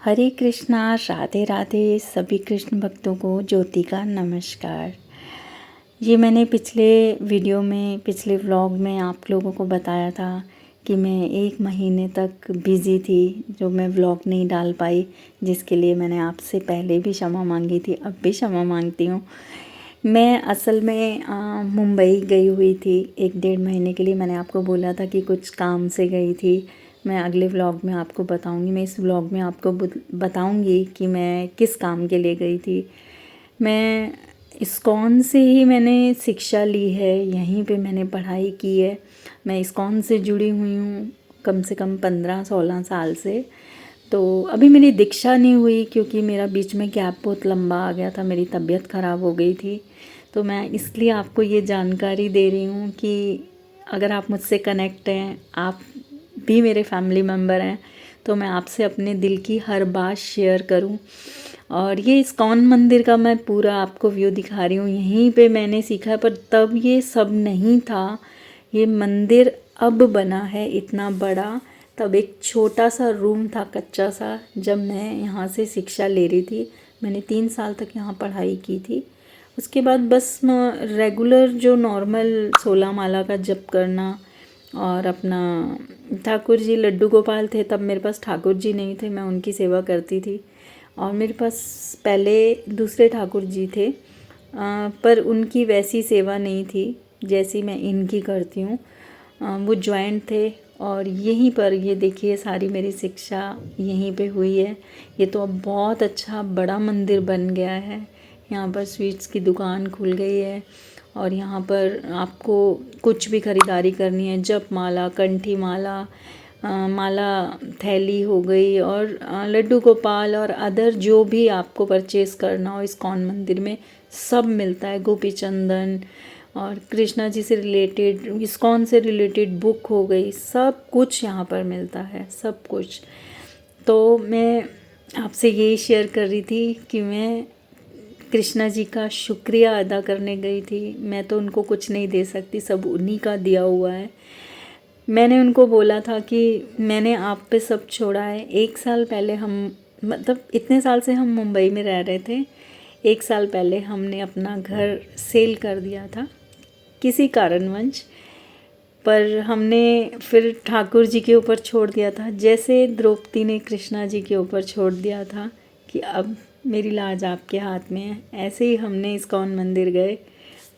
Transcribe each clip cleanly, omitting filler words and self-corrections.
हरे कृष्णा, राधे राधे। सभी कृष्ण भक्तों को ज्योति का नमस्कार। ये मैंने पिछले व्लॉग में आप लोगों को बताया था कि मैं 1 महीने तक बिज़ी थी, जो मैं व्लॉग नहीं डाल पाई, जिसके लिए मैंने आपसे पहले भी क्षमा मांगी थी, अब भी क्षमा मांगती हूँ। मैं असल में मुंबई गई हुई थी 1-1.5 महीने के लिए। मैंने आपको बोला था कि कुछ काम से गई थी। मैं अगले व्लॉग में आपको बताऊंगी। मैं इस व्लॉग में आपको बताऊंगी कि मैं किस काम के लिए गई थी। मैं इस्कॉन से ही मैंने शिक्षा ली है, यहीं पे मैंने पढ़ाई की है। मैं इस्कॉन से जुड़ी हुई हूँ कम से कम 15-16 साल से। तो अभी मेरी दीक्षा नहीं हुई क्योंकि मेरा बीच में गैप बहुत लंबा आ गया था, मेरी तबीयत ख़राब हो गई थी। तो मैं इसलिए आपको ये जानकारी दे रही हूँ कि अगर आप मुझसे कनेक्ट हैं, आप भी मेरे फैमिली मेम्बर हैं, तो मैं आपसे अपने दिल की हर बात शेयर करूं। और ये इस्कॉन मंदिर का मैं पूरा आपको व्यू दिखा रही हूँ। यहीं पे मैंने सीखा, पर तब ये सब नहीं था। ये मंदिर अब बना है इतना बड़ा। तब एक छोटा सा रूम था, कच्चा सा, जब मैं यहाँ से शिक्षा ले रही थी। मैंने 3 साल तक यहाँ पढ़ाई की थी। उसके बाद बस रेगुलर जो नॉर्मल 16 माला का जप करना, और अपना ठाकुर जी लड्डू गोपाल थे, तब मेरे पास ठाकुर जी नहीं थे, मैं उनकी सेवा करती थी। और मेरे पास पहले दूसरे ठाकुर जी थे, पर उनकी वैसी सेवा नहीं थी जैसी मैं इनकी करती हूँ। वो जॉइंट थे। और यहीं पर ये देखिए, सारी मेरी शिक्षा यहीं पे हुई है। ये तो अब बहुत अच्छा बड़ा मंदिर बन गया है। यहाँ पर स्वीट्स की दुकान खुल गई है, और यहाँ पर आपको कुछ भी ख़रीदारी करनी है, जप माला, कंठी माला, माला थैली हो गई, और लड्डू गोपाल और अदर जो भी आपको परचेज़ करना हो इस्कॉन मंदिर में सब मिलता है। गोपी चंदन और कृष्णा जी से रिलेटेड, इस्कॉन से रिलेटेड बुक हो गई, सब कुछ यहाँ पर मिलता है, सब कुछ। तो मैं आपसे यही शेयर कर रही थी कि मैं कृष्णा जी का शुक्रिया अदा करने गई थी। मैं तो उनको कुछ नहीं दे सकती, सब उन्हीं का दिया हुआ है। मैंने उनको बोला था कि मैंने आप पे सब छोड़ा है। 1 साल पहले मतलब इतने साल से हम मुंबई में रह रहे थे। 1 साल पहले हमने अपना घर सेल कर दिया था किसी कारणवश, पर हमने फिर ठाकुर जी के ऊपर छोड़ दिया था, जैसे द्रौपदी ने कृष्णा जी के ऊपर छोड़ दिया था कि अब मेरी लाज आपके हाथ में है। ऐसे ही हमने इस्कॉन मंदिर गए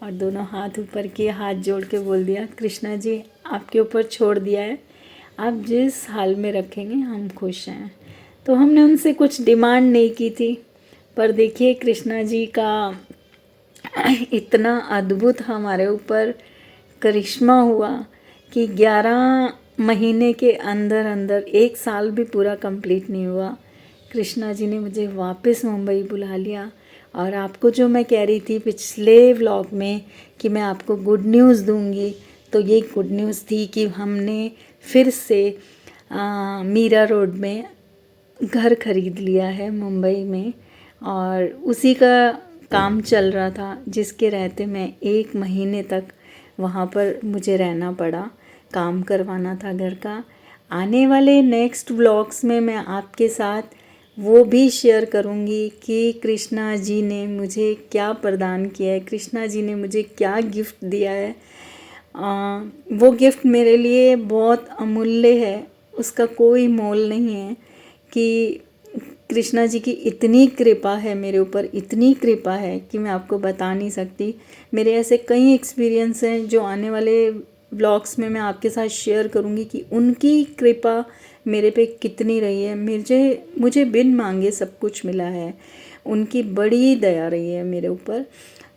और दोनों हाथ ऊपर किए, हाथ जोड़ के बोल दिया, कृष्णा जी आपके ऊपर छोड़ दिया है, आप जिस हाल में रखेंगे हम खुश हैं। तो हमने उनसे कुछ डिमांड नहीं की थी, पर देखिए कृष्णा जी का इतना अद्भुत हमारे ऊपर करिश्मा हुआ कि 11 महीने के अंदर अंदर, 1 साल भी पूरा कंप्लीट नहीं हुआ, कृष्णा जी ने मुझे वापस मुंबई बुला लिया। और आपको जो मैं कह रही थी पिछले व्लॉग में कि मैं आपको गुड न्यूज़ दूंगी, तो ये गुड न्यूज़ थी कि हमने फिर से मीरा रोड में घर खरीद लिया है मुंबई में। और उसी का काम चल रहा था, जिसके रहते मैं 1 महीने तक वहाँ पर मुझे रहना पड़ा, काम करवाना था घर का। आने वाले नेक्स्ट व्लॉग्स में मैं आपके साथ वो भी शेयर करूँगी कि कृष्णा जी ने मुझे क्या प्रदान किया है, कृष्णा जी ने मुझे क्या गिफ्ट दिया है। वो गिफ्ट मेरे लिए बहुत अमूल्य है, उसका कोई मोल नहीं है। कि कृष्णा जी की इतनी कृपा है मेरे ऊपर, इतनी कृपा है कि मैं आपको बता नहीं सकती। मेरे ऐसे कई एक्सपीरियंस हैं जो आने वाले ब्लॉग्स में मैं आपके साथ शेयर करूंगी कि उनकी कृपा मेरे पे कितनी रही है। मुझे बिन मांगे सब कुछ मिला है, उनकी बड़ी दया रही है मेरे ऊपर।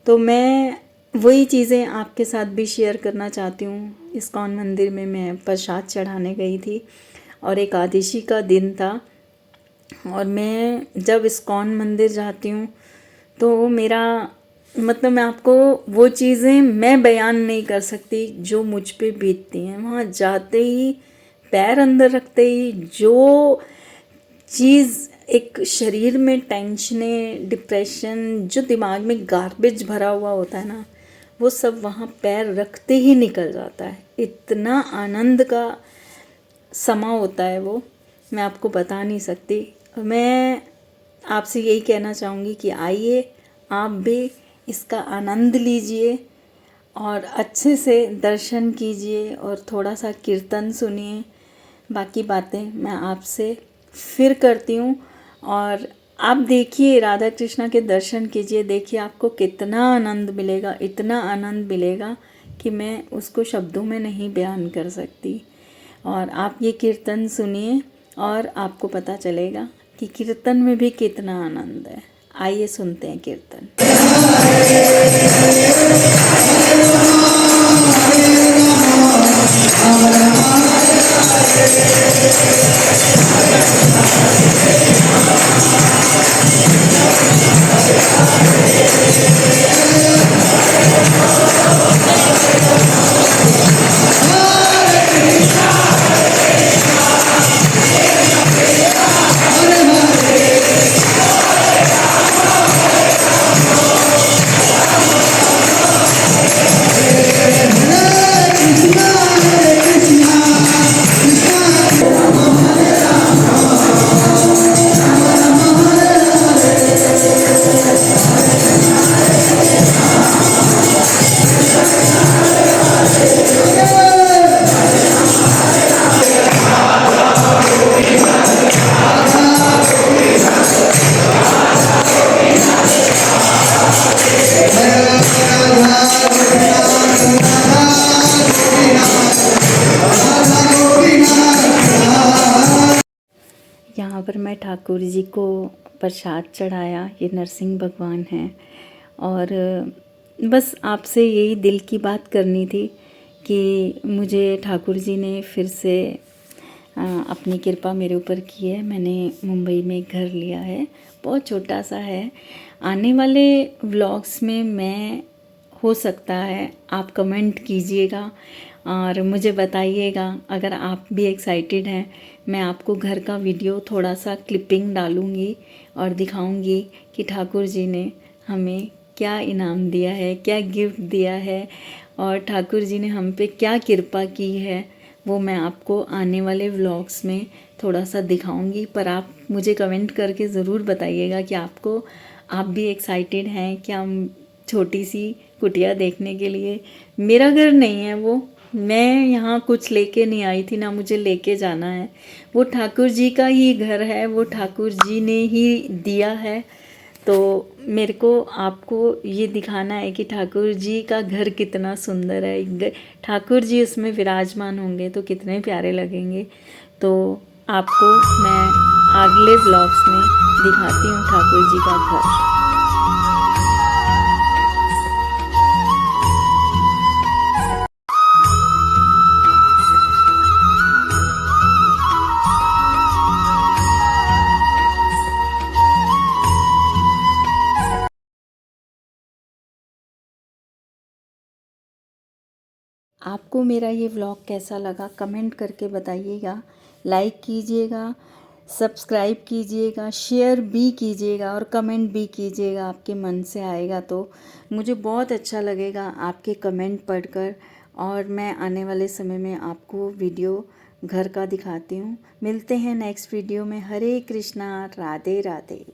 तो मैं वही चीज़ें आपके साथ भी शेयर करना चाहती हूँ। इस्कॉन मंदिर में मैं प्रसाद चढ़ाने गई थी और एकादशी का दिन था। और मैं जब इस्कॉन मंदिर जाती हूँ तो मेरा मतलब, मैं आपको वो चीज़ें मैं बयान नहीं कर सकती जो मुझ पे बीतती हैं। वहाँ जाते ही, पैर अंदर रखते ही, जो चीज़ एक शरीर में टेंशनें, डिप्रेशन, जो दिमाग में गार्बेज भरा हुआ होता है ना, वो सब वहाँ पैर रखते ही निकल जाता है। इतना आनंद का समा होता है वो, मैं आपको बता नहीं सकती। मैं आपसे यही कहना चाहूँगी कि आइए आप भी इसका आनंद लीजिए और अच्छे से दर्शन कीजिए और थोड़ा सा कीर्तन सुनिए। बाकी बातें मैं आपसे फिर करती हूँ। और आप देखिए, राधा कृष्णा के दर्शन कीजिए, देखिए आपको कितना आनंद मिलेगा, इतना आनंद मिलेगा कि मैं उसको शब्दों में नहीं बयान कर सकती। और आप ये कीर्तन सुनिए और आपको पता चलेगा कि कीर्तन में भी कितना आनंद है। आइए सुनते हैं कीर्तन। यहाँ पर मैं ठाकुर जी को प्रसाद चढ़ाया। ये नरसिंह भगवान हैं। और बस आपसे यही दिल की बात करनी थी कि मुझे ठाकुर जी ने फिर से अपनी कृपा मेरे ऊपर की है। मैंने मुंबई में एक घर लिया है, बहुत छोटा सा है। आने वाले व्लॉग्स में मैं, हो सकता है आप कमेंट कीजिएगा और मुझे बताइएगा। अगर आप भी एक्साइटेड हैं, मैं आपको घर का वीडियो थोड़ा सा क्लिपिंग डालूँगी और दिखाऊँगी कि ठाकुर जी ने हमें क्या इनाम दिया है, क्या गिफ्ट दिया है और ठाकुर जी ने हम पे क्या कृपा की है। वो मैं आपको आने वाले व्लॉग्स में थोड़ा सा दिखाऊंगी। पर आप मुझे कमेंट करके ज़रूर बताइएगा कि आप भी एक्साइटेड हैं क्या छोटी सी कुटिया देखने के लिए। मेरा घर नहीं है वो, मैं यहाँ कुछ लेके नहीं आई थी, ना मुझे लेके जाना है। वो ठाकुर जी का ही घर है, वो ठाकुर जी ने ही दिया है। तो मेरे को आपको ये दिखाना है कि ठाकुर जी का घर कितना सुंदर है। ठाकुर जी उसमें विराजमान होंगे तो कितने प्यारे लगेंगे। तो आपको मैं अगले व्लॉग्स में दिखाती हूँ ठाकुर जी का घर। आपको मेरा ये व्लॉग कैसा लगा कमेंट करके बताइएगा। लाइक कीजिएगा, सब्सक्राइब कीजिएगा, शेयर भी कीजिएगा और कमेंट भी कीजिएगा। आपके मन से आएगा तो मुझे बहुत अच्छा लगेगा आपके कमेंट पढ़कर। और मैं आने वाले समय में आपको वीडियो घर का दिखाती हूँ। मिलते हैं नेक्स्ट वीडियो में। हरे कृष्णा, राधे राधे।